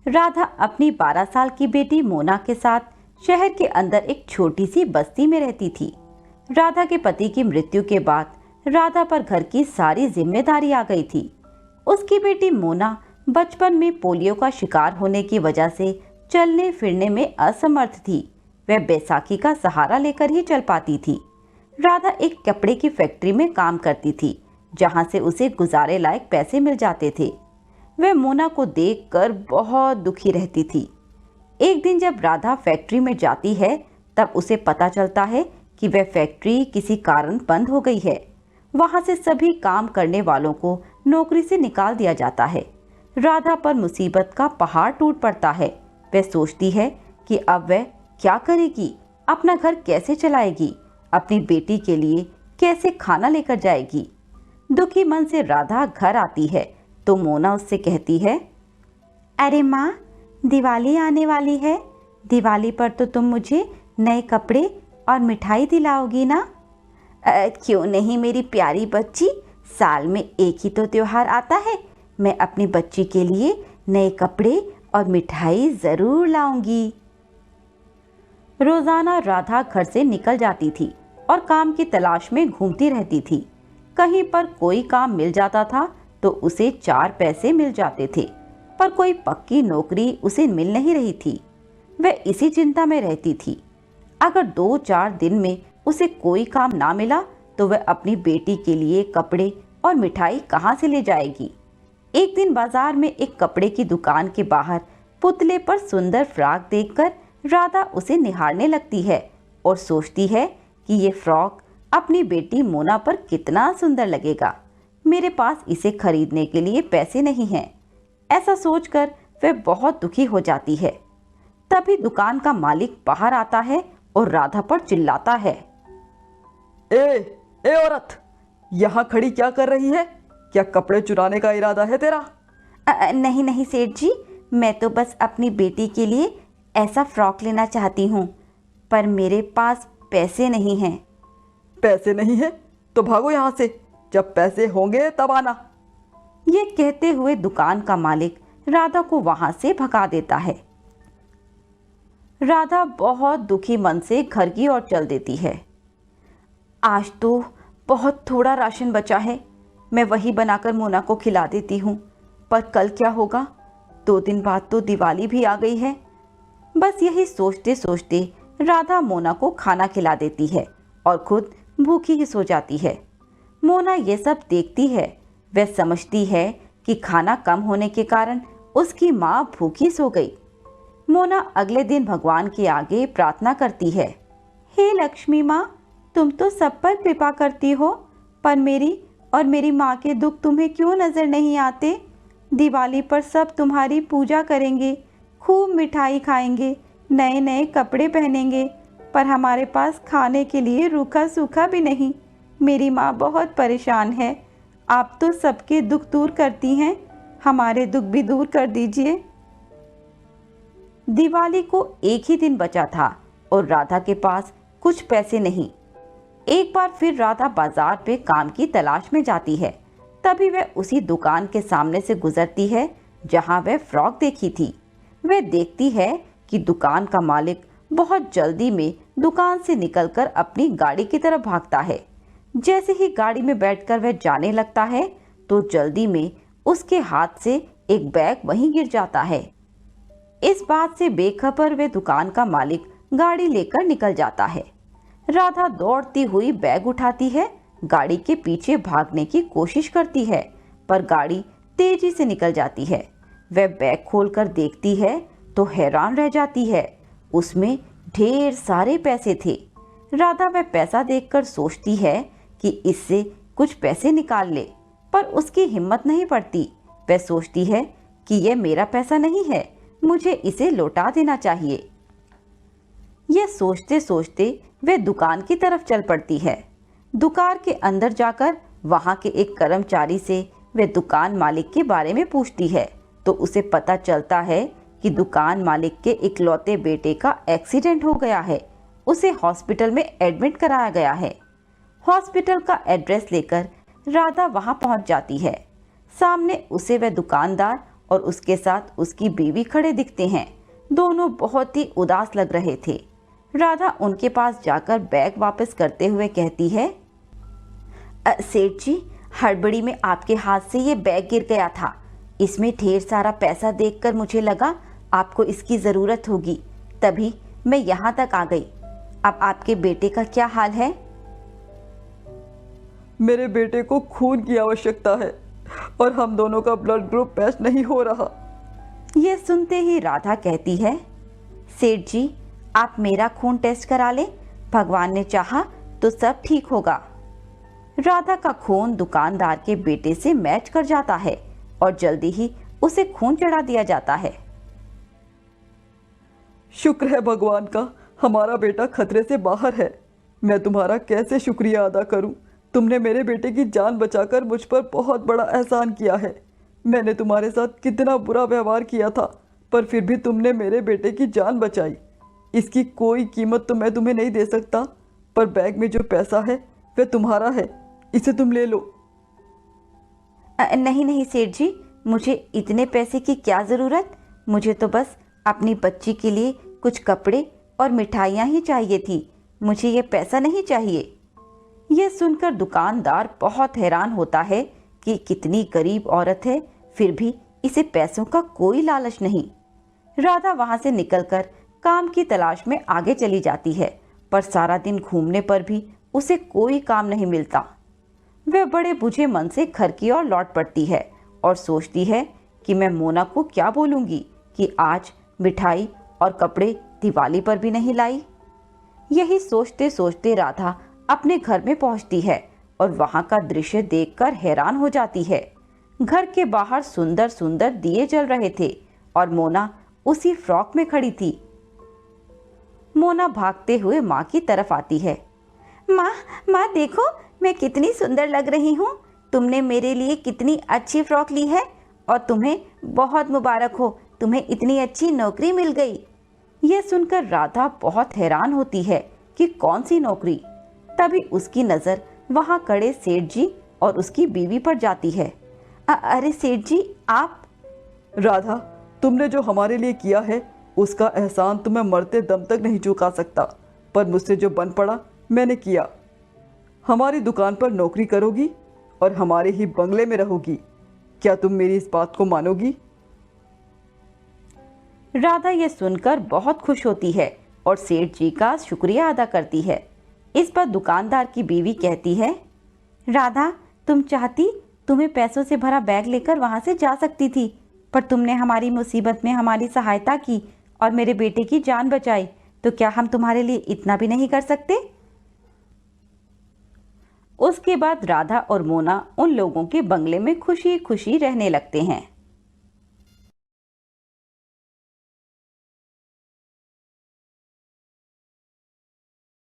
राधा अपनी 12 साल की बेटी मोना के साथ शहर के अंदर एक छोटी सी बस्ती में रहती थी। राधा के पति की मृत्यु के बाद राधा पर घर की सारी जिम्मेदारी आ गई थी। उसकी बेटी मोना बचपन में पोलियो का शिकार होने की वजह से चलने फिरने में असमर्थ थी। वह बैसाखी का सहारा लेकर ही चल पाती थी। राधा एक कपड़े की फैक्ट्री में काम करती थी, जहां से उसे गुजारे लायक पैसे मिल जाते थे। वह मोना को देखकर बहुत दुखी रहती थी। एक दिन जब राधा फैक्ट्री में जाती है, तब उसे पता चलता है कि वह फैक्ट्री किसी कारण बंद हो गई है। वहां से सभी काम करने वालों को नौकरी से निकाल दिया जाता है। राधा पर मुसीबत का पहाड़ टूट पड़ता है। वह सोचती है कि अब वह क्या करेगी, अपना घर कैसे चलाएगी, अपनी बेटी के लिए कैसे खाना लेकर जाएगी। दुखी मन से राधा घर आती है तो मोना उससे कहती है, अरे माँ, दिवाली आने वाली है। दिवाली पर तो तुम मुझे नए कपड़े और मिठाई दिलाओगी ना? क्यों नहीं मेरी प्यारी बच्ची, साल में एक ही तो त्योहार आता है। मैं अपनी बच्ची के लिए नए कपड़े और मिठाई ज़रूर लाऊंगी। रोज़ाना राधा घर से निकल जाती थी और काम की तलाश में घूमती रहती थी। कहीं पर कोई काम मिल जाता था तो उसे 4 पैसे मिल जाते थे, पर कोई पक्की नौकरी उसे मिल नहीं रही थी। वह इसी चिंता में रहती थी। अगर 2-4 दिन में उसे कोई काम ना मिला तो वह अपनी बेटी के लिए कपड़े और मिठाई कहाँ से ले जाएगी। एक दिन बाजार में एक कपड़े की दुकान के बाहर पुतले पर सुंदर फ्रॉक देखकर राधा उसे निहारने लगती है और सोचती है कि ये फ्रॉक अपनी बेटी मोना पर कितना सुंदर लगेगा। मेरे पास इसे खरीदने के लिए पैसे नहीं हैं। ऐसा सोचकर वह बहुत दुखी हो जाती है। तभी दुकान का मालिक बाहर आता है और राधा पर चिल्लाता है, ए औरत, यहाँ खड़ी क्या कर रही है? क्या कपड़े चुराने का इरादा है तेरा? नहीं नहीं सेठ जी, मैं तो बस अपनी बेटी के लिए ऐसा फ्रॉक लेना चाहती हूँ, पर मेरे पास पैसे नहीं हैं। पैसे नहीं है तो भागो यहाँ से, जब पैसे होंगे तब आना। ये कहते हुए दुकान का मालिक राधा को वहां से भगा देता है। राधा बहुत दुखी मन से घर की ओर चल देती है। आज तो बहुत थोड़ा राशन बचा है, मैं वही बनाकर मोना को खिला देती हूँ, पर कल क्या होगा? 2 दिन बाद तो दिवाली भी आ गई है। बस यही सोचते सोचते राधा मोना को खाना खिला देती है और खुद भूखी ही सो जाती है। मोना ये सब देखती है। वह समझती है कि खाना कम होने के कारण उसकी माँ भूखी सो गई। मोना अगले दिन भगवान के आगे प्रार्थना करती है, हे लक्ष्मी माँ, तुम तो सब पर कृपा करती हो, पर मेरी और मेरी माँ के दुख तुम्हें क्यों नजर नहीं आते? दिवाली पर सब तुम्हारी पूजा करेंगे, खूब मिठाई खाएंगे, नए नए कपड़े पहनेंगे, पर हमारे पास खाने के लिए रूखा सूखा भी नहीं। मेरी माँ बहुत परेशान है। आप तो सबके दुख दूर करती हैं, हमारे दुख भी दूर कर दीजिए। दिवाली को एक ही दिन बचा था और राधा के पास कुछ पैसे नहीं। एक बार फिर राधा बाजार पे काम की तलाश में जाती है। तभी वह उसी दुकान के सामने से गुजरती है जहां वह फ्रॉक देखी थी। वह देखती है कि दुकान का मालिक बहुत जल्दी में दुकान से निकलकर अपनी गाड़ी की तरफ भागता है। जैसे ही गाड़ी में बैठकर वह जाने लगता है तो जल्दी में उसके हाथ से एक बैग वहीं गिर जाता है। इस बात से बेखबर वह दुकान का मालिक गाड़ी लेकर निकल जाता है। राधा दौड़ती हुई बैग उठाती है, गाड़ी के पीछे भागने की कोशिश करती है, पर गाड़ी तेजी से निकल जाती है। वह बैग खोलकर देखती है तो हैरान रह जाती है। उसमें ढेर सारे पैसे थे। राधा वह पैसा देखकर सोचती है कि इससे कुछ पैसे निकाल ले, पर उसकी हिम्मत नहीं पड़ती। वह सोचती है कि यह मेरा पैसा नहीं है, मुझे इसे लौटा देना चाहिए। यह सोचते सोचते वह दुकान की तरफ चल पड़ती है। दुकान के अंदर जाकर वहां के एक कर्मचारी से वह दुकान मालिक के बारे में पूछती है तो उसे पता चलता है कि दुकान मालिक के इकलौते बेटे का एक्सीडेंट हो गया है। उसे हॉस्पिटल में एडमिट कराया गया है। हॉस्पिटल का एड्रेस लेकर राधा वहां पहुंच जाती है। सामने उसे वह दुकानदार और उसके साथ उसकी बीवी खड़े दिखते हैं। दोनों बहुत ही उदास लग रहे थे। राधा उनके पास जाकर बैग वापस करते हुए कहती है, सेठ जी, हड़बड़ी में आपके हाथ से ये बैग गिर गया था। इसमें ढेर सारा पैसा देखकर मुझे लगा आपको इसकी ज़रूरत होगी, तभी मैं यहाँ तक आ गई। अब आपके बेटे का क्या हाल है? मेरे बेटे को खून की आवश्यकता है और हम दोनों का ब्लड ग्रुप मैच नहीं हो रहा। यह सुनते ही राधा कहती है, सेठ जी, आप मेरा खून टेस्ट करा लें, भगवान ने चाहा तो सब ठीक होगा। राधा का खून दुकानदार के बेटे से मैच कर जाता है और जल्दी ही उसे खून चढ़ा दिया जाता है। शुक्र है भगवान का, हमारा बेटा खतरे से बाहर है। मैं तुम्हारा कैसे शुक्रिया अदा करूं? तुमने मेरे बेटे की जान बचाकर मुझ पर बहुत बड़ा एहसान किया है। मैंने तुम्हारे साथ कितना बुरा व्यवहार किया था, पर फिर भी तुमने मेरे बेटे की जान बचाई। इसकी कोई कीमत तो मैं तुम्हें नहीं दे सकता, पर बैग में जो पैसा है वह तुम्हारा है, इसे तुम ले लो। नहीं नहीं सेठ जी, मुझे इतने पैसे की क्या ज़रूरत? मुझे तो बस अपनी बच्ची के लिए कुछ कपड़े और मिठाइयाँ ही चाहिए थी, मुझे ये पैसा नहीं चाहिए। यह सुनकर दुकानदार बहुत हैरान होता है कि कितनी गरीब औरत है, फिर भी इसे पैसों का कोई लालच नहीं। राधा वहाँ से निकलकर काम की तलाश में आगे चली जाती है, पर सारा दिन घूमने पर भी उसे कोई काम नहीं मिलता। वह बड़े बुझे मन से घर की ओर लौट पड़ती है और सोचती है कि मैं मोना को क्या बोलूँगी कि आज मिठाई और कपड़े दिवाली पर भी नहीं लाई। यही सोचते सोचते राधा अपने घर में पहुंचती है और वहां का दृश्य देखकर हैरान हो जाती है। घर के बाहर सुंदर सुंदर दिए जल रहे थे और मोना उसी फ्रॉक में खड़ी थी। मोना भागते हुए माँ की तरफ आती है। माँ, माँ देखो, मैं कितनी सुंदर लग रही हूँ। तुमने मेरे लिए कितनी अच्छी फ्रॉक ली है और तुम्हें बहुत मुबारक हो, तुम्हें इतनी अच्छी नौकरी मिल गई। यह सुनकर राधा बहुत हैरान होती है कि कौन सी नौकरी। तभी उसकी नज़र वहाँ खड़े सेठ जी और उसकी बीवी पर जाती है। अरे सेठ जी, आप? राधा, तुमने जो हमारे लिए किया है उसका एहसान तुम्हें मरते दम तक नहीं चुका सकता, पर मुझसे जो बन पड़ा मैंने किया। हमारी दुकान पर नौकरी करोगी और हमारे ही बंगले में रहोगी। क्या तुम मेरी इस बात को मानोगी? राधा ये सुनकर बहुत खुश होती है और सेठ जी का शुक्रिया अदा करती है। इस पर दुकानदार की बीवी कहती है, राधा, तुम चाहती तुम्हें पैसों से भरा बैग लेकर वहां से जा सकती थी, पर तुमने हमारी मुसीबत में हमारी सहायता की और मेरे बेटे की जान बचाई, तो क्या हम तुम्हारे लिए इतना भी नहीं कर सकते? उसके बाद राधा और मोना उन लोगों के बंगले में खुशी खुशी रहने लगते हैं।